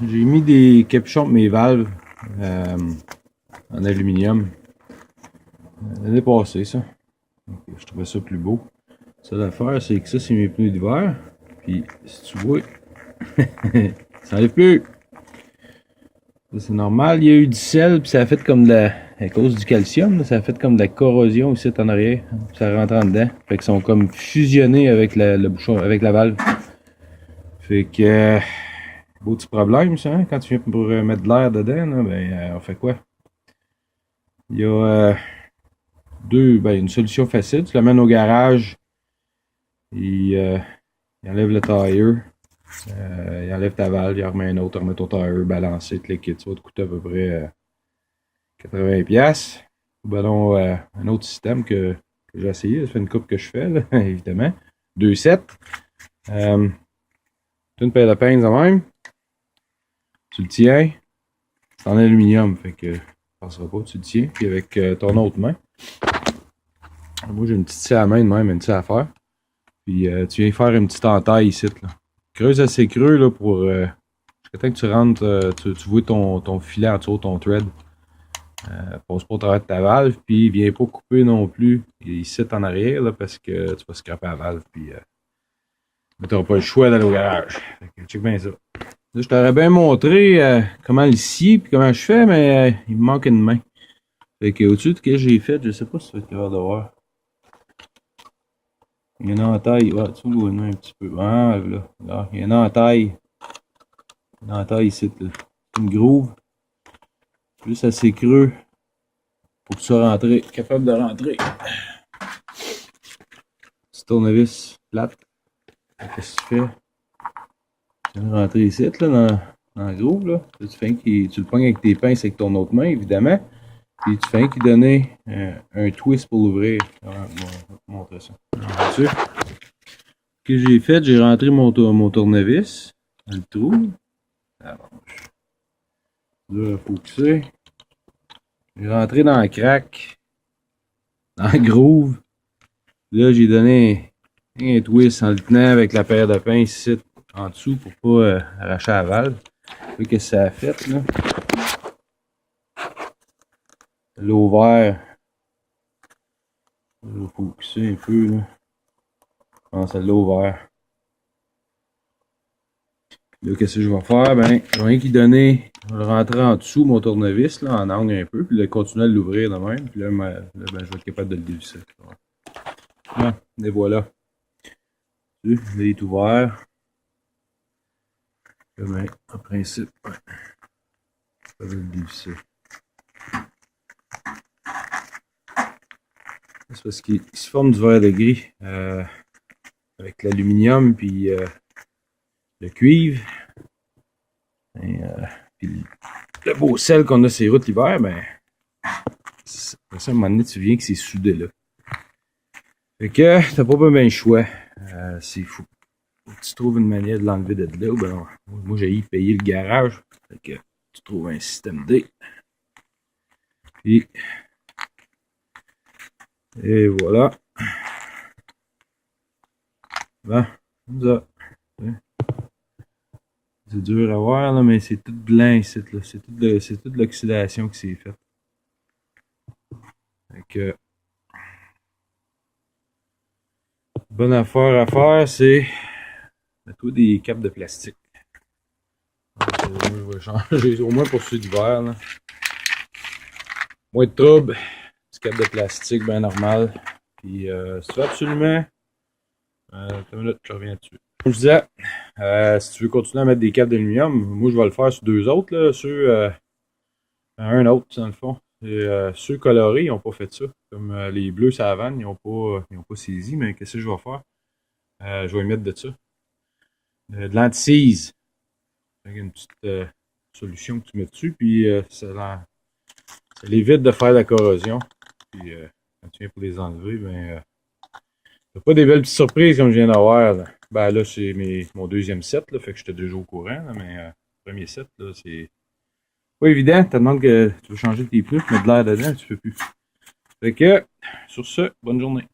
j'ai mis des capuchons pour mes valves en aluminium. L'année passée, ça. Donc, je trouvais ça plus beau. Ça, l'affaire, c'est que ça, c'est mes pneus d'hiver. Puis, si tu vois, ça n'enlève plus. C'est normal, il y a eu du sel, puis ça a fait comme de la. À cause du calcium, là, ça a fait comme de la corrosion ici en arrière. Ça rentre en dedans. Fait qu'ils sont comme fusionnés avec le bouchon, avec la valve. Fait que. Beau petit problème, ça, hein? Quand tu viens pour mettre de l'air dedans, là, ben, on fait quoi? Il y a une solution facile. Tu l'amènes au garage, il enlève le tire, il enlève ta valve, il en remet un autre, il remet ton tire, balancer, tout le kit. Ça va te coûter à peu près 80$. Ben non, un autre système que j'ai essayé, ça fait une coupe que je fais, là, évidemment. 2 sets. Une paire de pinces en même. Tu le tiens. C'est en aluminium, fait que ça passera pas, tu le tiens. Puis avec ton autre main. Moi j'ai une petite scie à la main de même, une petite affaire. Puis tu viens faire une petite entaille ici. Là. Creuse assez creux là, pour jusqu'à temps que tu rentres, tu vois ton filet en dessous, ton thread. Passe pas au travers de ta valve, puis viens pas couper non plus ici en arrière là, parce que tu vas scraper la valve. Puis tu n'auras pas le choix d'aller au garage. Fait que check bien ça. Là, je t'aurais bien montré comment le scier puis comment je fais, mais il me manque une main. Fait que au-dessus de ce que j'ai fait, je sais pas si tu vas être capable de voir. Il y en a en taille. Ouais, tu vois, un petit peu. Ah, là. Il y en a en taille. Il y en a en taille ici. Là. Une groove. Juste assez creux. Pour que tu sois rentré, capable de rentrer. Petit tournevis plate. Qu'est-ce que tu fais? Tu viens de rentrer ici, là, dans la groove, là. Tu le pognes avec tes pinces avec ton autre main, évidemment. Puis tu fais qu'il donner un twist pour l'ouvrir. Je vais te montrer ça. Ce que j'ai fait, j'ai rentré mon tournevis dans le trou. Là, il faut pousser. J'ai rentré dans le crack, dans le groove. Là, j'ai donné un twist en le tenant avec la paire de pinces ici en dessous pour pas arracher la valve. Qu'est-ce que ça a fait, là? L'a ouvert. Il faut pousser un peu, là. Non, ça l'a ouvert. Là, qu'est-ce que je vais faire? Ben, je vais rien qui donner. Je vais le rentrer en dessous, mon tournevis, là, en angle un peu, puis là, continuer à l'ouvrir de même. Puis là, ben, je vais être capable de le dévisser. Ouais, et voilà. Il est ouvert. Là, ben, en principe, ouais. Je vais le dévisser. C'est parce qu'il se forme du verre de gris avec l'aluminium puis le cuivre. Et, puis le beau sel qu'on a sur les routes l'hiver, ben, ça, à un moment donné, tu viens que c'est soudé là. Fait que t'as pas bien le choix. C'est fou. Faut que tu trouves une manière de l'enlever de là. Ben, moi, j'ai payé le garage. Fait que tu trouves un système D. Puis, et voilà. Bon, comme ça. C'est dur à voir, là, mais c'est tout blanc ici. C'est toute l'oxydation qui s'est faite. Fait que, bonne affaire à faire, c'est mets-toi des capes de plastique. Donc, je vais changer au moins pour ceux d'hiver. Moins de trouble. Petit cap de plastique, bien normal. Puis, si tu veux absolument. Une minute, je reviens dessus. Comme je disais, si tu veux continuer à mettre des capes d'aluminium, moi je vais le faire sur deux autres, là, un autre dans le fond. Et, ceux colorés, ils n'ont pas fait ça. Comme les bleus Savane, ils n'ont pas saisi, mais qu'est-ce que je vais faire? Je vais y mettre de ça. De l'anti-seize. Une petite solution que tu mets dessus, puis ça l'évite de faire la corrosion. Puis quand tu viens pour les enlever, ben t'as pas des belles petites surprises comme je viens d'avoir. Là. Ben là, c'est mon deuxième set, là, fait que j'étais déjà au courant, là, mais le premier set, là, c'est pas évident. Tu te demandes que tu veux changer tes pneus, mettre de l'air dedans, tu peux plus. Fait que, sur ce, bonne journée.